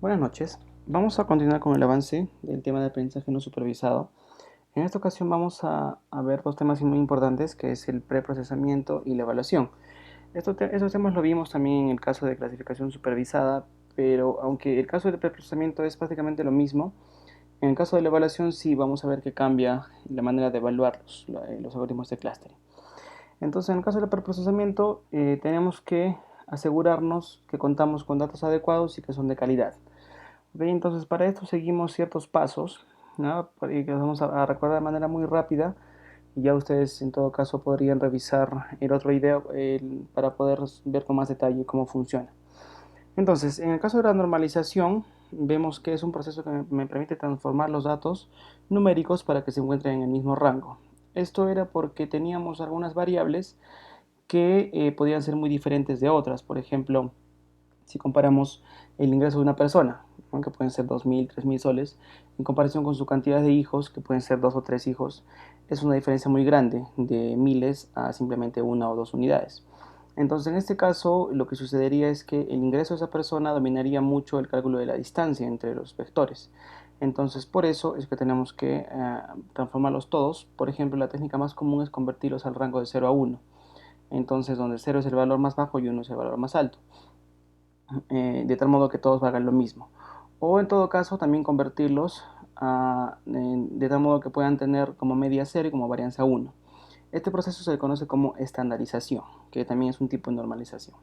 Buenas noches. Vamos a continuar con el avance del tema de aprendizaje no supervisado. En esta ocasión vamos a ver dos temas muy importantes, que es el preprocesamiento y la evaluación. Estos temas lo vimos también en el caso de clasificación supervisada, pero aunque el caso del preprocesamiento es prácticamente lo mismo, en el caso de la evaluación sí vamos a ver que cambia la manera de evaluar los algoritmos de clustering. Entonces, en el caso del preprocesamiento, tenemos que asegurarnos que contamos con datos adecuados y que son de calidad. Ok, entonces para esto seguimos ciertos pasos, ¿no? Y que vamos a recordar de manera muy rápida. Y ya ustedes en todo caso podrían revisar el otro video para poder ver con más detalle cómo funciona. Entonces, en el caso de la normalización, vemos que es un proceso que me permite transformar los datos numéricos para que se encuentren en el mismo rango. Esto era porque teníamos algunas variables que podían ser muy diferentes de otras. Por ejemplo, si comparamos el ingreso de una persona, ¿no? Que pueden ser 2.000, 3.000 soles, en comparación con su cantidad de hijos, que pueden ser 2 o 3 hijos, es una diferencia muy grande, de miles a simplemente 1 o 2 unidades. Entonces, en este caso, lo que sucedería es que el ingreso de esa persona dominaría mucho el cálculo de la distancia entre los vectores. Entonces, por eso es que tenemos que transformarlos todos. Por ejemplo, la técnica más común es convertirlos al rango de 0 a 1. Entonces, donde 0 es el valor más bajo y 1 es el valor más alto, de tal modo que todos valgan lo mismo. O en todo caso también convertirlos de tal modo que puedan tener como media 0 y como varianza 1. Este proceso se le conoce como estandarización, que también es un tipo de normalización.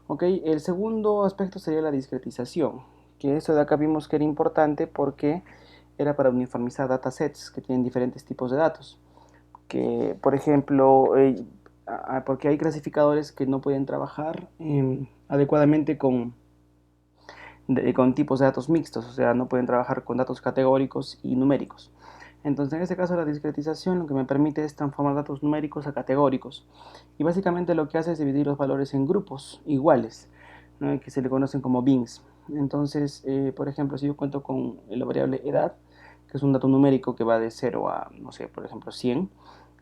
Ok, el segundo aspecto sería la discretización, que esto de acá vimos que era importante porque era para uniformizar datasets que tienen diferentes tipos de datos. Que, por ejemplo, porque hay clasificadores que no pueden trabajar adecuadamente con tipos de datos mixtos, o sea, no pueden trabajar con datos categóricos y numéricos. Entonces, en este caso, la discretización lo que me permite es transformar datos numéricos a categóricos. Y básicamente lo que hace es dividir los valores en grupos iguales, ¿no? Que se le conocen como bins. Entonces, por ejemplo, si yo cuento con la variable edad, que es un dato numérico que va de 0 a, no sé, por ejemplo, 100,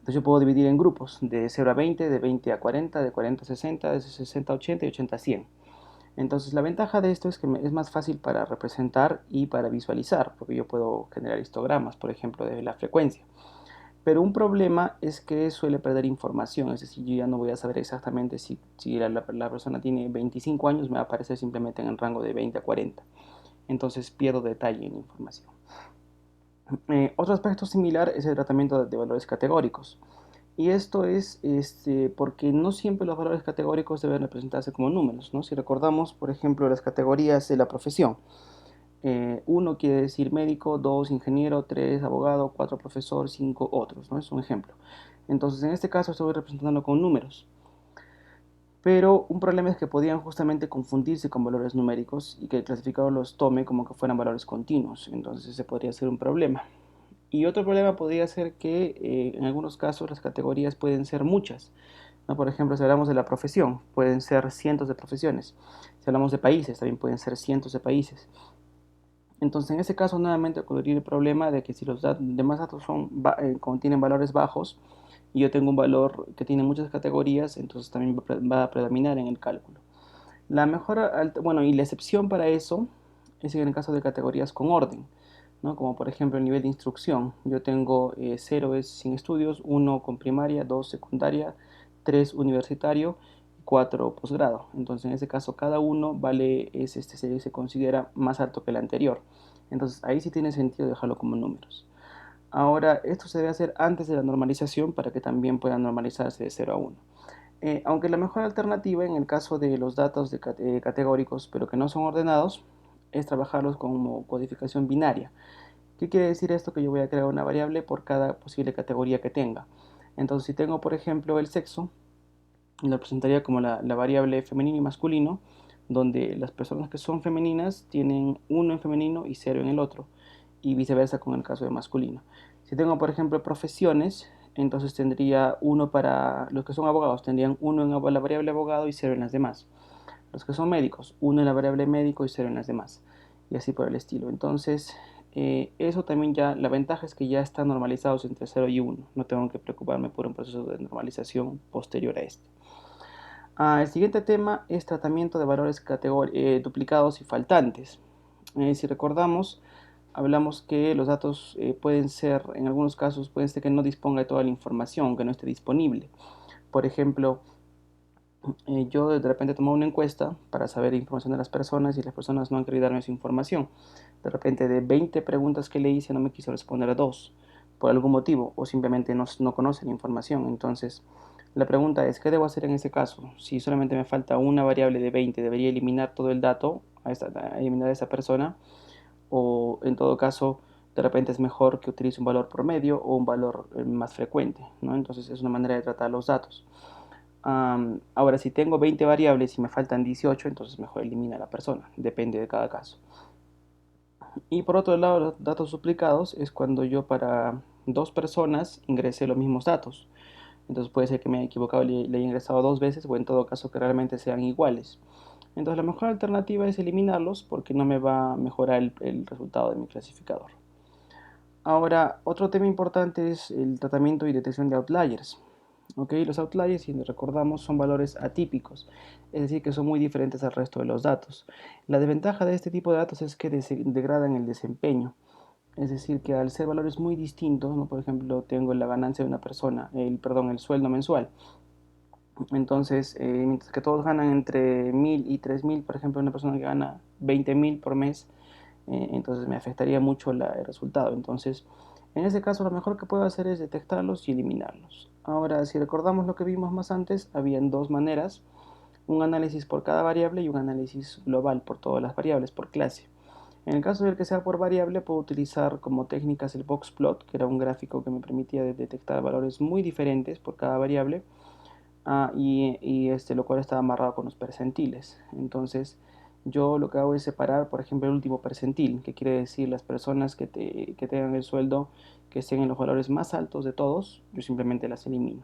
entonces yo puedo dividir en grupos de 0 a 20, de 20 a 40, de 40 a 60, de 60 a 80 y 80 a 100. Entonces la ventaja de esto es que es más fácil para representar y para visualizar, porque yo puedo generar histogramas, por ejemplo, de la frecuencia. Pero un problema es que suele perder información, es decir, yo ya no voy a saber exactamente si la persona tiene 25 años, me va a aparecer simplemente en el rango de 20 a 40. Entonces pierdo detalle en la información. Otro aspecto similar es el tratamiento de valores categóricos. Y esto es porque no siempre los valores categóricos deben representarse como números, ¿no? Si recordamos, por ejemplo, las categorías de la profesión. 1 quiere decir médico, 2 ingeniero, 3 abogado, 4 profesor, 5 otros, ¿no? Es un ejemplo. Entonces, en este caso estoy representando con números. Pero un problema es que podían justamente confundirse con valores numéricos y que el clasificador los tome como que fueran valores continuos. Entonces, ese podría ser un problema. Y otro problema podría ser que en algunos casos las categorías pueden ser muchas, ¿no? Por ejemplo, si hablamos de la profesión, pueden ser cientos de profesiones. Si hablamos de países, también pueden ser cientos de países. Entonces, en ese caso, nuevamente ocurriría el problema de que si los demás datos contienen valores bajos y yo tengo un valor que tiene muchas categorías, entonces también va a predominar en el cálculo. La mejor, bueno, y la excepción para eso es en el caso de categorías con orden, ¿no? Como por ejemplo el nivel de instrucción. Yo tengo 0 es sin estudios, 1 con primaria, 2 secundaria, 3 universitario, 4 posgrado. Entonces en ese caso cada uno se considera más alto que el anterior. Entonces ahí sí tiene sentido dejarlo como números. Ahora, esto se debe hacer antes de la normalización para que también pueda normalizarse de 0 a 1. Aunque la mejor alternativa en el caso de los datos categóricos pero que no son ordenados es trabajarlos como codificación binaria. ¿Qué quiere decir esto? Que yo voy a crear una variable por cada posible categoría que tenga. Entonces, si tengo, por ejemplo, el sexo, lo presentaría como la variable femenino y masculino, donde las personas que son femeninas tienen 1 en femenino y 0 en el otro, y viceversa con el caso de masculino. Si tengo, por ejemplo, profesiones, entonces tendría 1 para los que son abogados, tendrían 1 en la variable abogado y 0 en las demás. Los que son médicos, 1 en la variable médico y 0 en las demás, y así por el estilo. Entonces, eso también ya, la ventaja es que ya están normalizados entre 0 y 1. No tengo que preocuparme por un proceso de normalización posterior a este. El siguiente tema es tratamiento de valores duplicados y faltantes. Si recordamos, hablamos que los datos pueden ser, en algunos casos, pueden ser que no disponga de toda la información, que no esté disponible. Por ejemplo, yo de repente tomo una encuesta para saber información de las personas y las personas no han querido darme su información. De repente de 20 preguntas que le hice no me quiso responder a 2 por algún motivo o simplemente no conoce la información. Entonces la pregunta es, ¿qué debo hacer en ese caso? Si solamente me falta una variable de 20, ¿debería eliminar todo el dato, a eliminar a esa persona? O en todo caso, de repente es mejor que utilice un valor promedio o un valor más frecuente, ¿no? Entonces es una manera de tratar los datos. Ahora, si tengo 20 variables y me faltan 18, entonces mejor elimina a la persona. Depende de cada caso. Y por otro lado, los datos duplicados es cuando yo para dos personas ingresé los mismos datos. Entonces puede ser que me haya equivocado y le haya ingresado dos veces o en todo caso que realmente sean iguales. Entonces la mejor alternativa es eliminarlos porque no me va a mejorar el resultado de mi clasificador. Ahora, otro tema importante es el tratamiento y detección de outliers. ¿Ok? Los outliers, si nos recordamos, son valores atípicos, es decir, que son muy diferentes al resto de los datos. La desventaja de este tipo de datos es que degradan el desempeño, es decir, que al ser valores muy distintos, ¿no? Por ejemplo, tengo la ganancia de una persona, el sueldo mensual. Entonces, mientras que todos ganan entre 1000 y 3000, por ejemplo, una persona que gana 20.000 por mes, entonces me afectaría mucho el resultado. Entonces, en ese caso, lo mejor que puedo hacer es detectarlos y eliminarlos. Ahora, si recordamos lo que vimos más antes, habían dos maneras, un análisis por cada variable y un análisis global por todas las variables, por clase. En el caso del que sea por variable, puedo utilizar como técnicas el boxplot, que era un gráfico que me permitía detectar valores muy diferentes por cada variable, lo cual está amarrado con los percentiles. Entonces, yo lo que hago es separar, por ejemplo, el último percentil, que quiere decir las personas que tengan el sueldo que estén en los valores más altos de todos, yo simplemente las elimino.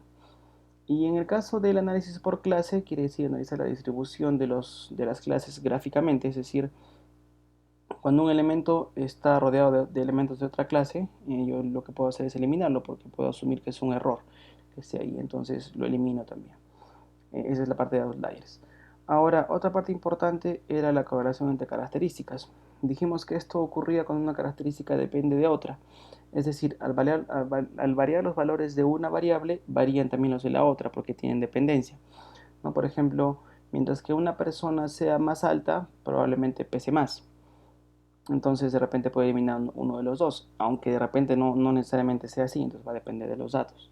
Y en el caso del análisis por clase, quiere decir analizar la distribución de las clases gráficamente, es decir, cuando un elemento está rodeado de elementos de otra clase, yo lo que puedo hacer es eliminarlo porque puedo asumir que es un error que esté ahí, entonces lo elimino también. Esa es la parte de outliers. Ahora, otra parte importante era la correlación entre características. Dijimos que esto ocurría cuando una característica depende de otra. Es decir, al variar los valores de una variable, varían también los de la otra porque tienen dependencia, ¿no? Por ejemplo, mientras que una persona sea más alta, probablemente pese más. Entonces de repente puede eliminar uno de los dos, aunque de repente no necesariamente sea así, entonces va a depender de los datos.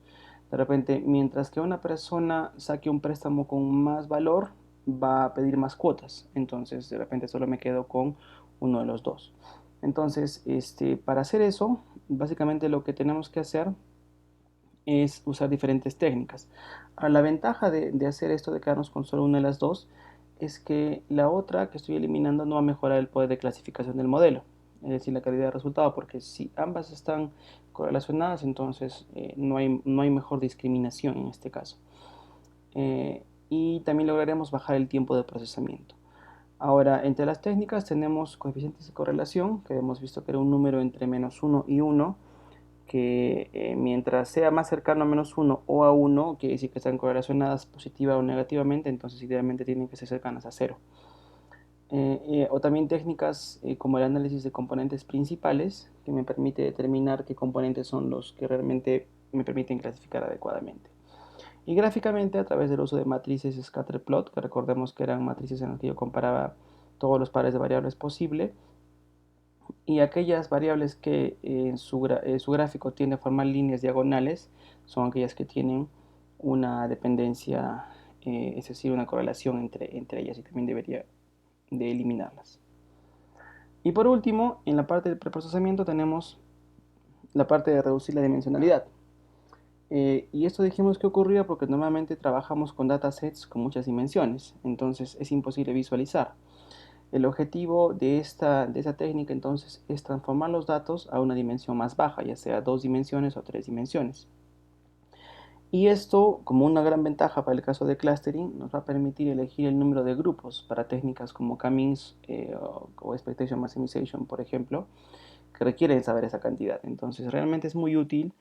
De repente, mientras que una persona saque un préstamo con más valor, va a pedir más cuotas, entonces de repente solo me quedo con uno de los dos. Entonces, para hacer eso, básicamente lo que tenemos que hacer es usar diferentes técnicas. Ahora, la ventaja de hacer esto, de quedarnos con solo una de las dos, es que la otra que estoy eliminando no va a mejorar el poder de clasificación del modelo, es decir, la calidad de resultado, porque si ambas están correlacionadas, entonces no hay mejor discriminación en este caso. Y también lograremos bajar el tiempo de procesamiento. Ahora, entre las técnicas tenemos coeficientes de correlación, que hemos visto que era un número entre -1 y 1, que mientras sea más cercano a -1 o a 1, quiere decir que están correlacionadas positiva o negativamente, entonces idealmente tienen que ser cercanas a 0. O también técnicas como el análisis de componentes principales, que me permite determinar qué componentes son los que realmente me permiten clasificar adecuadamente. Y gráficamente, a través del uso de matrices scatterplot, que recordemos que eran matrices en las que yo comparaba todos los pares de variables posible, y aquellas variables que su gráfico tiende a formar líneas diagonales son aquellas que tienen una dependencia, es decir, una correlación entre ellas, y también debería de eliminarlas. Y por último, en la parte del preprocesamiento tenemos la parte de reducir la dimensionalidad. Y esto dijimos que ocurría porque normalmente trabajamos con datasets con muchas dimensiones, entonces es imposible visualizar. El objetivo de esta técnica entonces es transformar los datos a una dimensión más baja, ya sea 2 dimensiones o 3 dimensiones. Y esto, como una gran ventaja para el caso de clustering, nos va a permitir elegir el número de grupos para técnicas como K-means o Expectation Maximization, por ejemplo, que requieren saber esa cantidad. Entonces, realmente es muy útil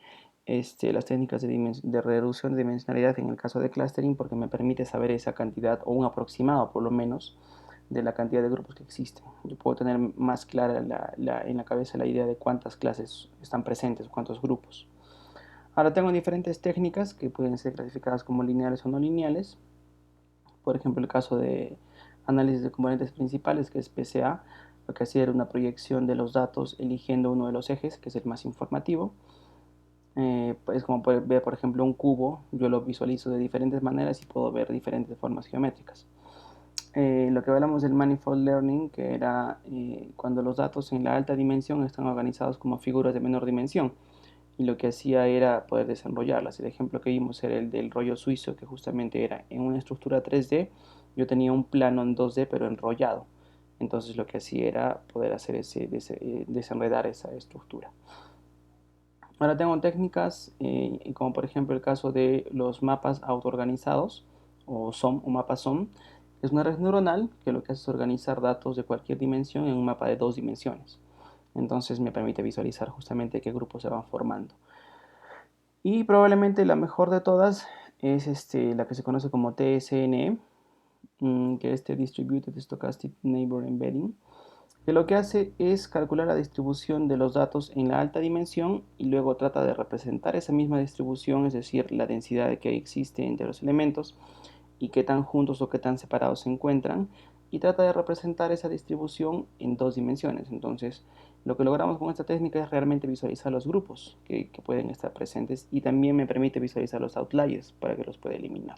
las técnicas de reducción de dimensionalidad en el caso de clustering porque me permite saber esa cantidad o un aproximado por lo menos de la cantidad de grupos que existen. Yo puedo tener más clara en la cabeza la idea de cuántas clases están presentes, cuántos grupos. Ahora tengo diferentes técnicas que pueden ser clasificadas como lineales o no lineales. Por ejemplo, el caso de análisis de componentes principales, que es PCA, lo que hacía era una proyección de los datos eligiendo uno de los ejes, que es el más informativo. Es como poder ver, por ejemplo, un cubo, yo lo visualizo de diferentes maneras y puedo ver diferentes formas geométricas. Lo que hablamos del manifold learning, que era cuando los datos en la alta dimensión están organizados como figuras de menor dimensión, y lo que hacía era poder desenrollarlas. El ejemplo que vimos era el del rollo suizo, que justamente era en una estructura 3D, yo tenía un plano en 2D pero enrollado. Entonces lo que hacía era poder hacer desenredar esa estructura. Ahora tengo técnicas como por ejemplo el caso de los mapas autoorganizados o SOM o mapa SOM. Es una red neuronal que lo que hace es organizar datos de cualquier dimensión en un mapa de 2 dimensiones. Entonces me permite visualizar justamente qué grupos se van formando. Y probablemente la mejor de todas es la que se conoce como TSNE, que es Distributed Stochastic Neighbor Embedding, que lo que hace es calcular la distribución de los datos en la alta dimensión y luego trata de representar esa misma distribución, es decir, la densidad que existe entre los elementos y qué tan juntos o qué tan separados se encuentran, y trata de representar esa distribución en 2 dimensiones. Entonces, lo que logramos con esta técnica es realmente visualizar los grupos que pueden estar presentes, y también me permite visualizar los outliers para que los pueda eliminar.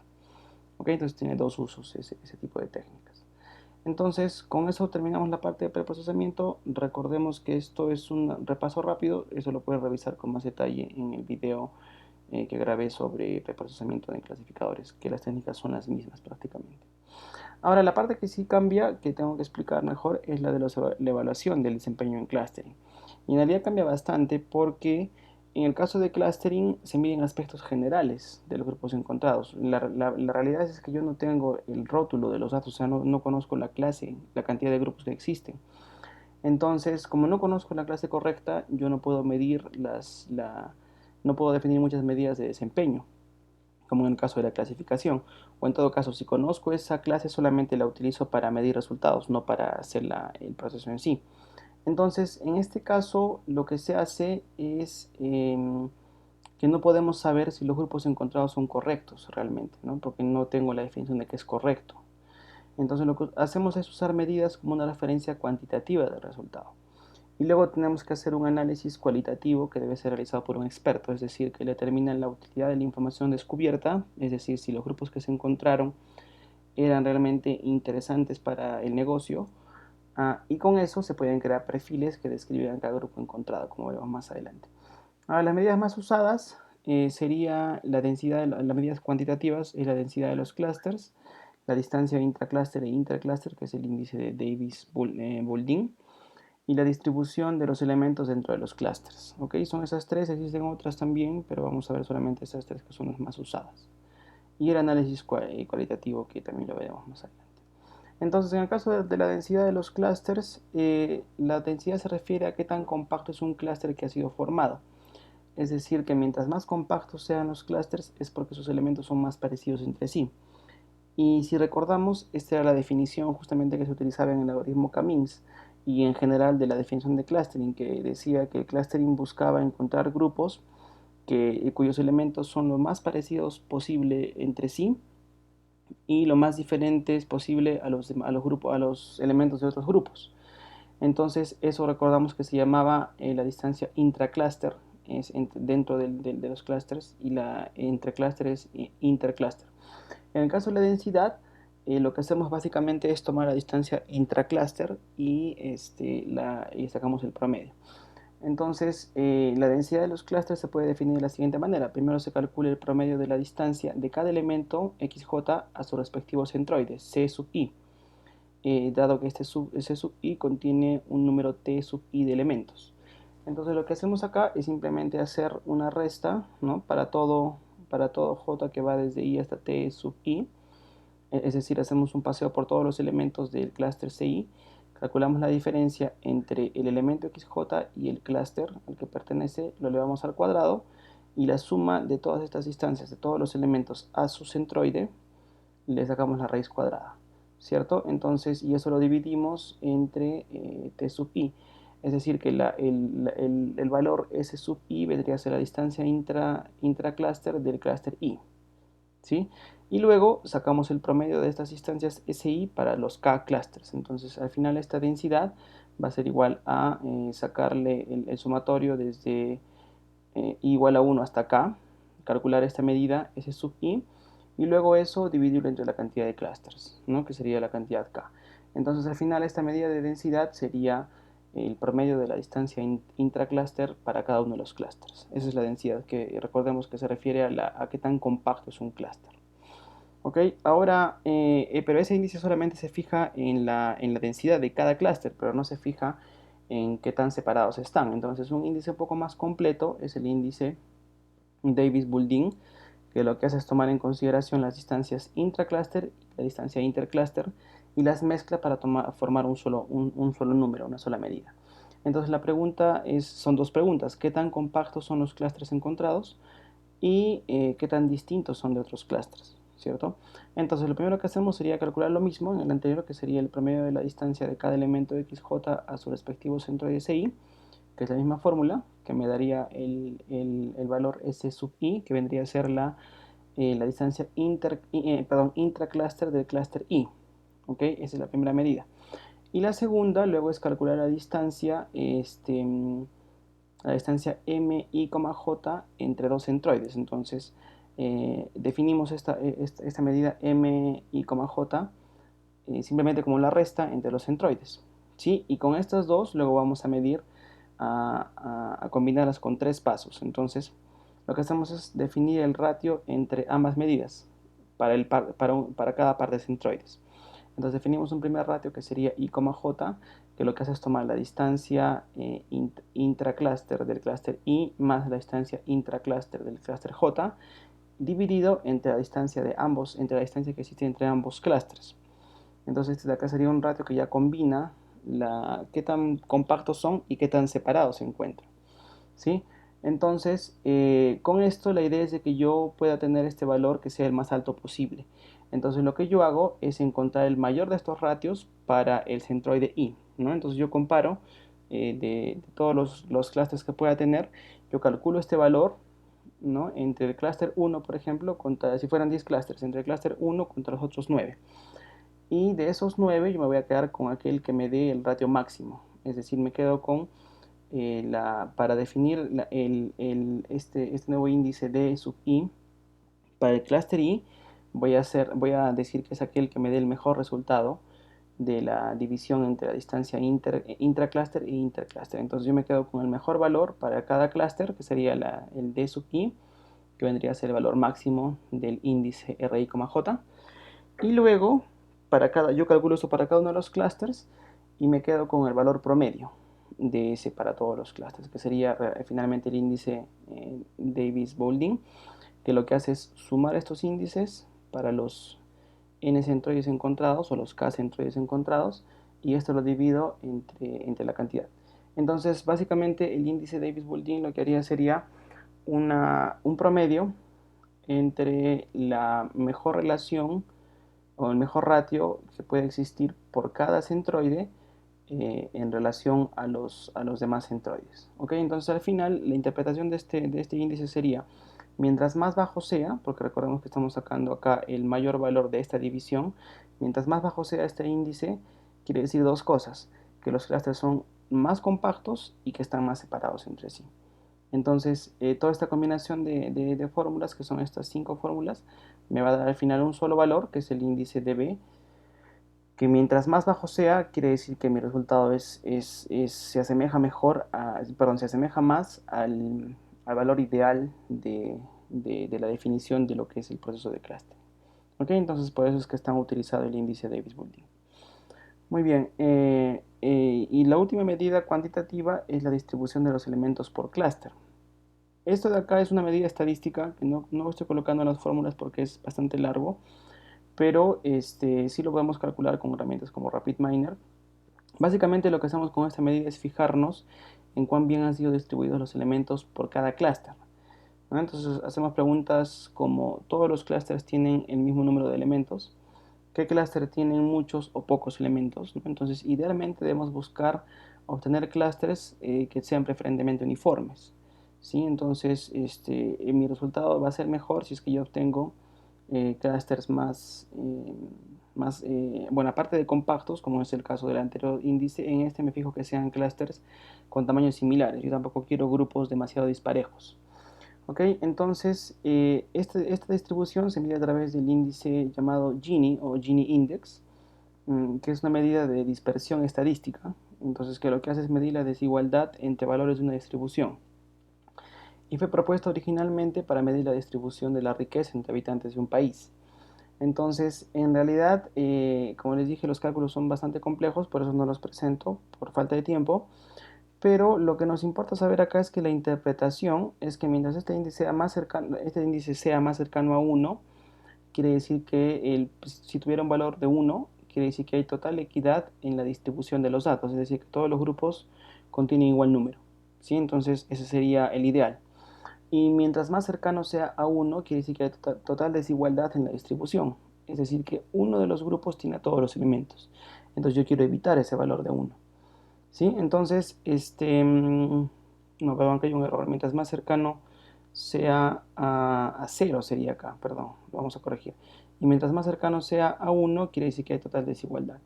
¿Ok? Entonces tiene dos usos ese tipo de técnicas. Entonces, con eso terminamos la parte de preprocesamiento. Recordemos que esto es un repaso rápido, eso lo puedes revisar con más detalle en el video que grabé sobre preprocesamiento de clasificadores, que las técnicas son las mismas prácticamente. Ahora, la parte que sí cambia, que tengo que explicar mejor, es la de la evaluación del desempeño en clustering. Y en realidad cambia bastante porque en el caso de clustering se miden aspectos generales de los grupos encontrados. La realidad es que yo no tengo el rótulo de los datos, o sea, no conozco la clase, la cantidad de grupos que existen. Entonces, como no conozco la clase correcta, yo no puedo no puedo definir muchas medidas de desempeño, como en el caso de la clasificación. O en todo caso, si conozco esa clase, solamente la utilizo para medir resultados, no para hacer el proceso en sí. Entonces, en este caso, lo que se hace es que no podemos saber si los grupos encontrados son correctos realmente, ¿no? Porque no tengo la definición de que es correcto. Entonces, lo que hacemos es usar medidas como una referencia cuantitativa del resultado. Y luego tenemos que hacer un análisis cualitativo que debe ser realizado por un experto, es decir, que determina la utilidad de la información descubierta, es decir, si los grupos que se encontraron eran realmente interesantes para el negocio, y con eso se pueden crear perfiles que describan cada grupo encontrado, como veremos más adelante. Ahora, las medidas más usadas sería la densidad, las medidas cuantitativas es la densidad de los clústeres, la distancia intraclúster e interclúster, que es el índice de Davis-Bouldin, y la distribución de los elementos dentro de los clústeres. ¿Ok? Son esas tres, existen otras también, pero vamos a ver solamente esas tres que son las más usadas. Y el análisis cualitativo, que también lo veremos más adelante. Entonces, en el caso de la densidad de los clústeres, la densidad se refiere a qué tan compacto es un clúster que ha sido formado. Es decir, que mientras más compactos sean los clústeres es porque sus elementos son más parecidos entre sí. Y si recordamos, esta era la definición justamente que se utilizaba en el algoritmo K-means y en general de la definición de clustering, que decía que el clustering buscaba encontrar grupos cuyos elementos son lo más parecidos posible entre sí y lo más diferentes posible a los elementos de otros grupos. Entonces, eso recordamos que se llamaba la distancia intracluster, es dentro de los clusters, y la entre cluster es intercluster. En el caso de la densidad, lo que hacemos básicamente es tomar la distancia intracluster y sacamos el promedio. Entonces, la densidad de los clústeres se puede definir de la siguiente manera. Primero se calcula el promedio de la distancia de cada elemento XJ a su respectivo centroide, C sub i, dado que C sub i contiene un número T sub i de elementos. Entonces, lo que hacemos acá es simplemente hacer una resta, ¿no? para todo J que va desde i hasta T sub i, es decir, hacemos un paseo por todos los elementos del clúster CI, calculamos la diferencia entre el elemento XJ y el clúster al que pertenece, lo elevamos al cuadrado, y la suma de todas estas distancias de todos los elementos a su centroide, le sacamos la raíz cuadrada. ¿cierto? Entonces, y eso lo dividimos entre t sub i. Es decir, que el valor s sub i vendría a ser la distancia intraclúster del clúster i, ¿sí? Y luego sacamos el promedio de estas distancias SI para los K clusters. Entonces, al final esta densidad va a ser igual a sacarle el sumatorio desde I igual a 1 hasta K, calcular esta medida S sub I, y luego eso dividirlo entre la cantidad de clusters, ¿no? Que sería la cantidad K. Entonces, al final esta medida de densidad sería el promedio de la distancia intracluster para cada uno de los clusters. Esa es la densidad que recordemos que se refiere a qué tan compacto es un clúster. ¿Ok? Ahora, pero ese índice solamente se fija en la densidad de cada clúster, pero no se fija en qué tan separados están. Entonces, un índice un poco más completo es el índice Davis-Bouldin, que lo que hace es tomar en consideración las distancias intracluster, la distancia intercluster, y las mezcla para formar un solo número, una sola medida. Entonces, la pregunta son dos preguntas: ¿qué tan compactos son los clústeres encontrados? Y qué tan distintos son de otros clústeres, ¿cierto? Entonces, lo primero que hacemos sería calcular lo mismo en el anterior, que sería el promedio de la distancia de cada elemento de XJ a su respectivo centroide SI, que es la misma fórmula, que me daría el valor S sub I, que vendría a ser la distancia intracluster del clúster I. ¿Ok? Esa es la primera medida. Y la segunda, luego, es calcular la distancia mi, j entre dos centroides. Entonces, definimos esta medida mi, j simplemente como la resta entre los centroides, ¿sí? Y con estas dos luego vamos a medir, a combinarlas con tres pasos. Entonces, lo que hacemos es definir el ratio entre ambas medidas para cada par de centroides. Entonces definimos un primer ratio que sería I, J, que lo que hace es tomar la distancia intracluster del clúster I más la distancia intracluster del clúster J, dividido entre la distancia entre la distancia que existe entre ambos clústeres. Entonces este de acá sería un ratio que ya combina qué tan compactos son y qué tan separados se encuentran, ¿sí? Entonces, con esto la idea es de que yo pueda tener este valor que sea el más alto posible. Entonces lo que yo hago es encontrar el mayor de estos ratios para el centroide I, ¿no? Entonces yo comparo de todos los clústeres que pueda tener, yo calculo este valor, ¿no? Entre el clúster 1, por ejemplo, si fueran 10 clústeres, entre el clúster 1 contra los otros 9. Y de esos 9 yo me voy a quedar con aquel que me dé el ratio máximo. Es decir, me quedo con para definir este nuevo índice D sub I para el clúster I, voy a decir que es aquel que me dé el mejor resultado de la división entre la distancia intracluster e intercluster. Entonces yo me quedo con el mejor valor para cada clúster, que sería el D sub I, que vendría a ser el valor máximo del índice RI, J. Y luego, yo calculo eso para cada uno de los clústeres y me quedo con el valor promedio de ese para todos los clústeres, que sería finalmente el índice Davis-Bouldin, que lo que hace es sumar estos índices para los n centroides encontrados o los k centroides encontrados, y esto lo divido entre la cantidad. Entonces, básicamente el índice Davis-Bouldin lo que haría sería un promedio entre la mejor relación o el mejor ratio que puede existir por cada centroide en relación a los demás centroides. ¿Ok? Entonces al final la interpretación de este índice sería: mientras más bajo sea, porque recordemos que estamos sacando acá el mayor valor de esta división, mientras más bajo sea este índice, quiere decir dos cosas: que los clústeres son más compactos y que están más separados entre sí. Entonces, toda esta combinación de fórmulas, que son estas 5 fórmulas, me va a dar al final un solo valor, que es el índice dB, que mientras más bajo sea, quiere decir que mi resultado se asemeja se asemeja más al valor ideal de la definición de lo que es el proceso de cluster. ¿Ok? Entonces, por eso es que están utilizado el índice Davis-Bouldin. Muy bien, y la última medida cuantitativa es la distribución de los elementos por clúster. Esto de acá es una medida estadística que no estoy colocando en las fórmulas porque es bastante largo, pero sí lo podemos calcular con herramientas como RapidMiner. Básicamente lo que hacemos con esta medida es fijarnos en cuán bien han sido distribuidos los elementos por cada clúster, ¿no? Entonces hacemos preguntas como: ¿todos los clústeres tienen el mismo número de elementos? qué clúster tienen muchos o pocos elementos, ¿no? Entonces, idealmente debemos buscar obtener clústeres que sean preferentemente uniformes, ¿sí? Entonces, mi resultado va a ser mejor si es que yo obtengo clústeres bueno, aparte de compactos, como es el caso del anterior índice, en este me fijo que sean clústeres con tamaños similares. Yo tampoco quiero grupos demasiado disparejos. Ok, entonces esta distribución se mide a través del índice llamado Gini o Gini Index, que es una medida de dispersión estadística. Entonces, que lo que hace es medir la desigualdad entre valores de una distribución. Y fue propuesto originalmente para medir la distribución de la riqueza entre habitantes de un país. Entonces, en realidad, como les dije, los cálculos son bastante complejos, por eso no los presento por falta de tiempo. Pero lo que nos importa saber acá es que la interpretación es que mientras este índice sea más cercano a 1, quiere decir que si tuviera un valor de 1, quiere decir que hay total equidad en la distribución de los datos, es decir, que todos los grupos contienen igual número, ¿sí? Entonces, ese sería el ideal. Y mientras más cercano sea a 1, quiere decir que hay total desigualdad en la distribución, es decir, que uno de los grupos tiene todos los elementos. Entonces, yo quiero evitar ese valor de 1. ¿Sí? Entonces, no, perdón, que hay un error. Mientras más cercano sea a 0 sería acá, perdón, vamos a corregir. Y mientras más cercano sea a 1, quiere decir que hay total desigualdad.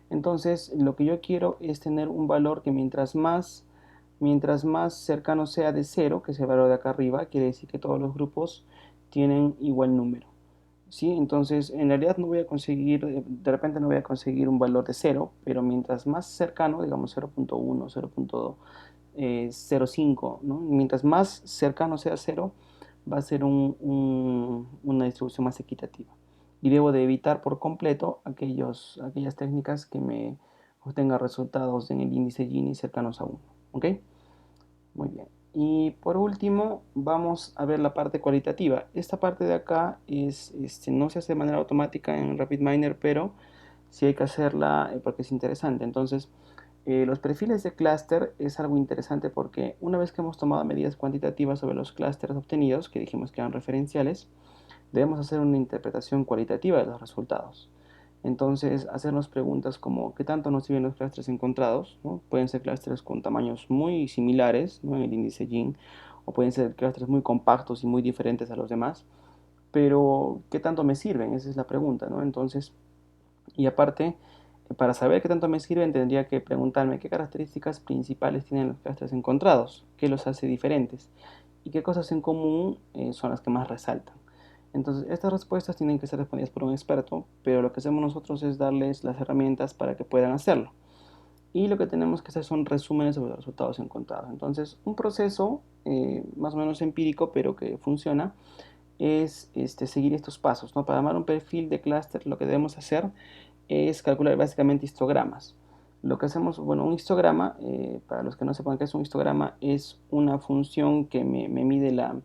Entonces, lo que yo quiero es tener un valor que mientras más cercano sea de 0, que es el valor de acá arriba, quiere decir que todos los grupos tienen igual número. ¿Sí? Entonces, en realidad no voy a conseguir, de repente no voy a conseguir un valor de 0, pero mientras más cercano, digamos 0.1, 0.05, ¿no? Mientras más cercano sea 0, va a ser una distribución más equitativa. Y debo de evitar por completo aquellas técnicas que me obtengan resultados en el índice Gini cercanos a 1. ¿Ok? Muy bien. Y por último, vamos a ver la parte cualitativa. Esta parte de acá no se hace de manera automática en RapidMiner, pero sí hay que hacerla porque es interesante. Entonces, los perfiles de clúster es algo interesante porque una vez que hemos tomado medidas cuantitativas sobre los clústeres obtenidos, que dijimos que eran referenciales, debemos hacer una interpretación cualitativa de los resultados. Entonces, hacernos preguntas como ¿qué tanto nos sirven los clústeres encontrados? ¿No? Pueden ser clústeres con tamaños muy similares, ¿no? En el índice Gini, o pueden ser clústeres muy compactos y muy diferentes a los demás, pero ¿qué tanto me sirven? Esa es la pregunta, ¿no? Entonces, y aparte, para saber qué tanto me sirven, tendría que preguntarme qué características principales tienen los clústeres encontrados, qué los hace diferentes y qué cosas en común son las que más resaltan. Entonces, estas respuestas tienen que ser respondidas por un experto, pero lo que hacemos nosotros es darles las herramientas para que puedan hacerlo. Y lo que tenemos que hacer son resúmenes sobre los resultados encontrados. Entonces, un proceso más o menos empírico, pero que funciona, es seguir estos pasos, ¿no? Para armar un perfil de clúster, lo que debemos hacer es calcular básicamente histogramas. Lo que hacemos, bueno, un histograma, para los que no sepan qué es un histograma, es una función que me mide la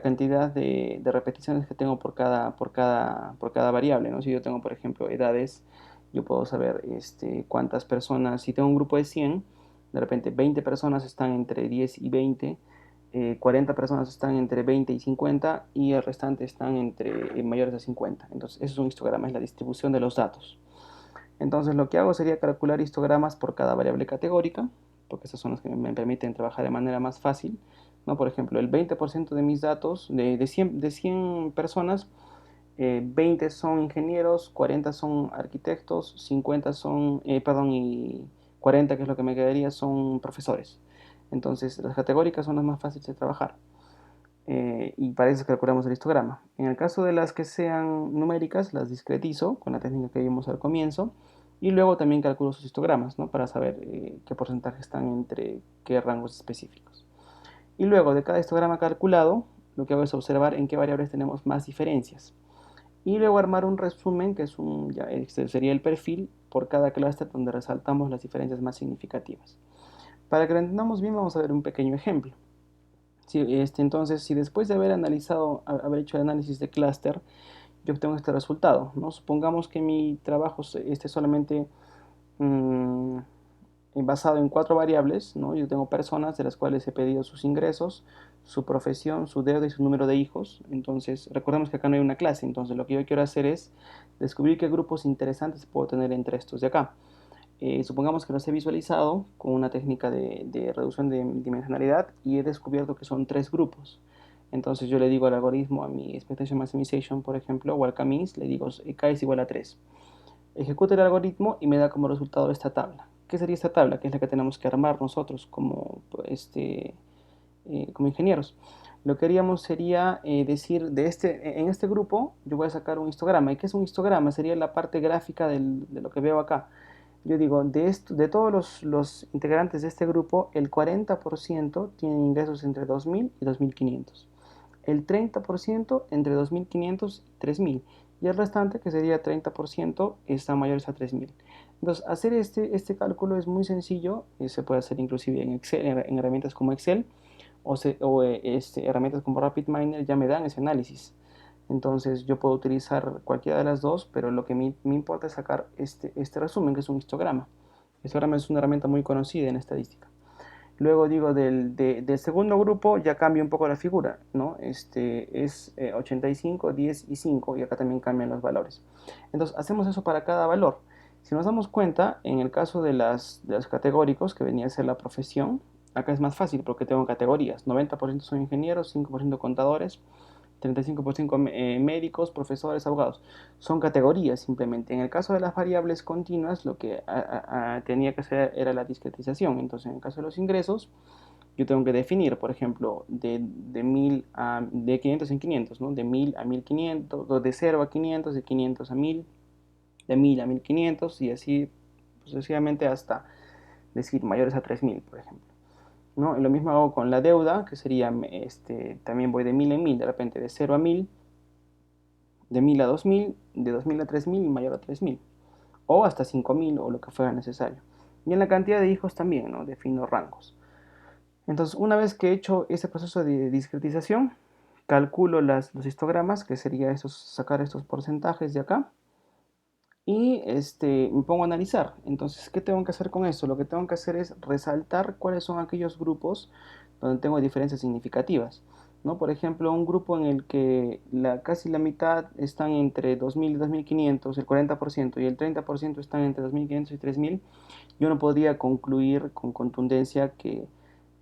cantidad de repeticiones que tengo por cada variable, ¿no? Si yo tengo, por ejemplo, edades, yo puedo saber cuántas personas, si tengo un grupo de 100, de repente 20 personas están entre 10 y 20, 40 personas están entre 20 y 50 y el restante están entre mayores de 50. Entonces, eso es un histograma, es la distribución de los datos. Entonces, lo que hago sería calcular histogramas por cada variable categórica, porque esas son las que me permiten trabajar de manera más fácil, ¿no? Por ejemplo, el 20% de mis datos, de 100 personas, 20 son ingenieros, 40 son arquitectos, 50 son, perdón, y 40, que es lo que me quedaría, son profesores. Entonces, las categóricas son las más fáciles de trabajar. Y para eso calculamos el histograma. En el caso de las que sean numéricas, las discretizo con la técnica que vimos al comienzo y luego también calculo sus histogramas, ¿no? Para saber qué porcentaje están entre qué rangos específicos. Y luego de cada histograma calculado, lo que hago es observar en qué variables tenemos más diferencias. Y luego armar un resumen, que este sería el perfil por cada clúster donde resaltamos las diferencias más significativas. Para que lo entendamos bien, vamos a ver un pequeño ejemplo. Entonces, si después de haber hecho el análisis de clúster, yo obtengo este resultado, ¿no? Supongamos que mi trabajo esté solamente basado en 4 variables, ¿no? Yo tengo personas de las cuales he pedido sus ingresos, su profesión, su deuda y su número de hijos. Entonces, recordemos que acá no hay una clase, entonces lo que yo quiero hacer es descubrir qué grupos interesantes puedo tener entre estos de acá. Supongamos que los he visualizado con una técnica de reducción de dimensionalidad y he descubierto que son 3 grupos. Entonces yo le digo al algoritmo, a mi expectation maximization, por ejemplo, o al CAMIS, le digo k es igual a 3. Ejecuta el algoritmo y me da como resultado esta tabla. ¿Qué sería esta tabla? Que es la que tenemos que armar nosotros como ingenieros. Lo que haríamos sería decir, en este grupo yo voy a sacar un histograma. ¿Y qué es un histograma? Sería la parte gráfica de lo que veo acá. Yo digo, de todos los integrantes de este grupo, el 40% tienen ingresos entre 2.000 y 2.500. El 30% entre 2.500 y 3.000. Y el restante, que sería 30%, están mayores a 3.000. Entonces, hacer este cálculo es muy sencillo. Se puede hacer inclusive en Excel, en herramientas como Excel o herramientas como RapidMiner ya me dan ese análisis. Entonces yo puedo utilizar cualquiera de las dos, pero lo que me importa es sacar este resumen, que es un histograma. El histograma es una herramienta muy conocida en estadística. Luego digo, del segundo grupo ya cambia un poco la figura, ¿no? Es 85, 10 y 5, y acá también cambian los valores. Entonces hacemos eso para cada valor. Si nos damos cuenta, en el caso de los categóricos, que venía a ser la profesión, acá es más fácil porque tengo categorías. 90% son ingenieros, 5% contadores, 35% médicos, profesores, abogados. Son categorías simplemente. En el caso de las variables continuas, lo que tenía que hacer era la discretización. Entonces, en el caso de los ingresos, yo tengo que definir, por ejemplo, de 500 en 500, ¿no? De 1000 a 1500, de 0 a 500, de 500 a 1000, de 1000 a 1500 y así sucesivamente hasta decir mayores a 3000, por ejemplo. ¿No? Y lo mismo hago con la deuda, que sería, también voy de 1000 en 1000, de repente de 0 a 1000, de 1000 a 2000, de 2000 a 3000 y mayor a 3000, o hasta 5000 o lo que fuera necesario. Y en la cantidad de hijos también, ¿no? Defino rangos. Entonces, una vez que he hecho ese proceso de discretización, calculo los histogramas, que sería sacar estos porcentajes de acá, y me pongo a analizar. Entonces, ¿qué tengo que hacer con esto? Lo que tengo que hacer es resaltar cuáles son aquellos grupos donde tengo diferencias significativas, ¿no? Por ejemplo, un grupo en el que casi la mitad están entre 2.000 y 2.500, el 40%, y el 30% están entre 2.500 y 3.000, yo no podría concluir con contundencia que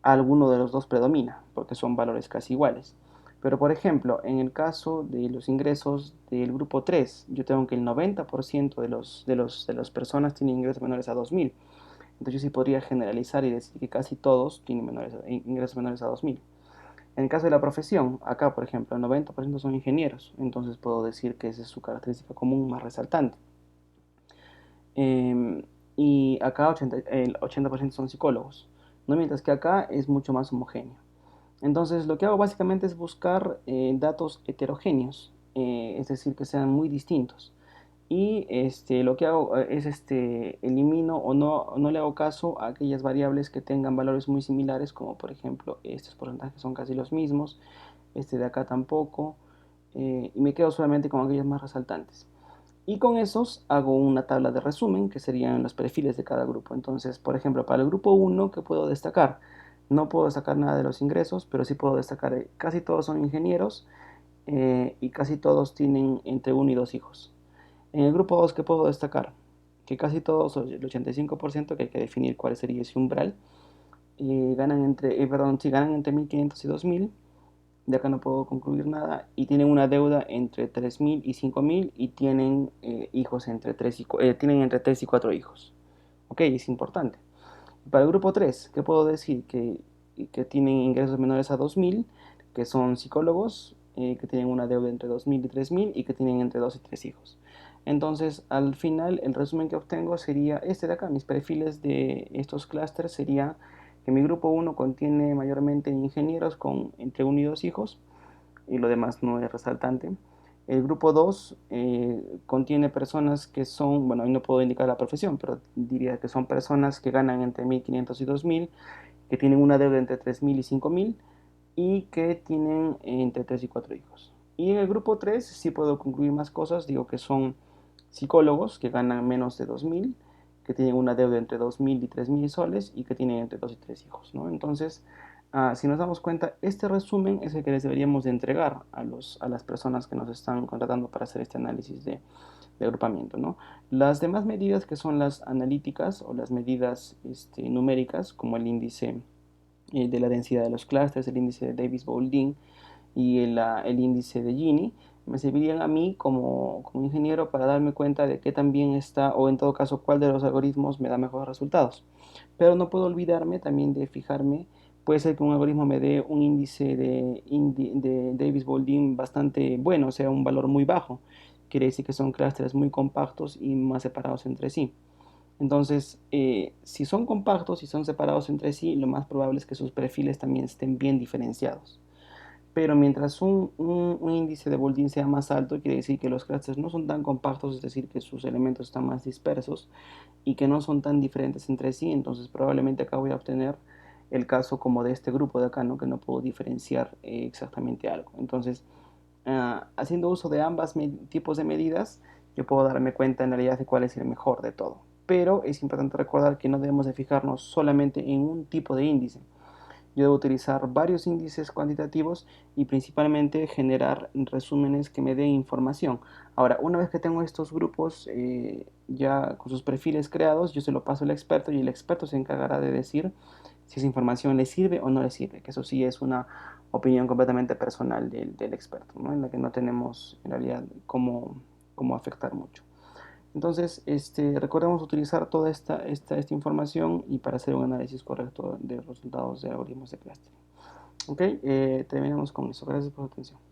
alguno de los dos predomina, porque son valores casi iguales. Pero por ejemplo, en el caso de los ingresos del grupo 3, yo tengo que el 90% de las personas tienen ingresos menores a 2.000. Entonces yo sí podría generalizar y decir que casi todos tienen ingresos menores a 2.000. En el caso de la profesión, acá por ejemplo, el 90% son ingenieros, entonces puedo decir que esa es su característica común más resaltante. Y acá el 80% son psicólogos, ¿no? Mientras que acá es mucho más homogéneo. Entonces lo que hago básicamente es buscar datos heterogéneos, es decir, que sean muy distintos. Y lo que hago es elimino o no le hago caso a aquellas variables que tengan valores muy similares, como por ejemplo estos porcentajes son casi los mismos, este de acá tampoco, y me quedo solamente con aquellos más resaltantes. Y con esos hago una tabla de resumen, que serían los perfiles de cada grupo. Entonces, por ejemplo, para el grupo 1, ¿qué puedo destacar? No puedo destacar nada de los ingresos, pero sí puedo destacar, casi todos son ingenieros y casi todos tienen entre 1 y 2 hijos. En el grupo 2, ¿qué puedo destacar? Que casi todos, el 85%, que hay que definir cuál sería ese umbral, ganan entre 1.500 y 2.000. De acá no puedo concluir nada. Y tienen una deuda entre 3.000 y 5.000 y tienen hijos tienen entre 3 y 4 hijos. Ok, es importante. Para el grupo 3, ¿qué puedo decir? Que tienen ingresos menores a 2.000, que son psicólogos, que tienen una deuda entre 2.000 y 3.000 y que tienen entre 2 y 3 hijos. Entonces, al final, el resumen que obtengo sería este de acá. Mis perfiles de estos clústeres sería que mi grupo 1 contiene mayormente ingenieros con entre 1 y 2 hijos y lo demás no es resaltante. El grupo 2 contiene personas que son, bueno, ahí no puedo indicar la profesión, pero diría que son personas que ganan entre 1.500 y 2.000, que tienen una deuda entre 3.000 y 5.000 y que tienen entre 3 y 4 hijos. Y en el grupo 3 sí puedo concluir más cosas, digo que son psicólogos que ganan menos de 2.000, que tienen una deuda entre 2.000 y 3.000 soles y que tienen entre 2 y 3 hijos, ¿no? Entonces, si nos damos cuenta, este resumen es el que les deberíamos de entregar a las personas que nos están contratando para hacer este análisis de agrupamiento, ¿no? Las demás medidas, que son las analíticas o las medidas numéricas, como el índice de la densidad de los clústeres, el índice de Davis-Bouldin y el índice de Gini, me servirían a mí como ingeniero para darme cuenta de qué también está, o en todo caso, cuál de los algoritmos me da mejores resultados. Pero no puedo olvidarme también de fijarme, puede ser que un algoritmo me dé un índice de Davis-Bouldin bastante bueno, o sea, un valor muy bajo. Quiere decir que son clústeres muy compactos y más separados entre sí. Entonces, si son compactos y son separados entre sí, lo más probable es que sus perfiles también estén bien diferenciados. Pero mientras un índice de Bouldin sea más alto, quiere decir que los clústeres no son tan compactos, es decir, que sus elementos están más dispersos y que no son tan diferentes entre sí. Entonces, probablemente acá voy a obtener el caso como de este grupo de acá, ¿no? Que no puedo diferenciar exactamente algo. Entonces, haciendo uso de ambas tipos de medidas, yo puedo darme cuenta en realidad de cuál es el mejor de todo. Pero es importante recordar que no debemos de fijarnos solamente en un tipo de índice. Yo debo utilizar varios índices cuantitativos y principalmente generar resúmenes que me den información. Ahora, una vez que tengo estos grupos ya con sus perfiles creados, yo se lo paso al experto y el experto se encargará de decir si esa información le sirve o no le sirve, que eso sí es una opinión completamente personal del experto, ¿no? En la que no tenemos en realidad cómo afectar mucho. Entonces, recordemos utilizar toda esta información y para hacer un análisis correcto de los resultados de algoritmos de clustering. Ok, terminamos con eso. Gracias por su atención.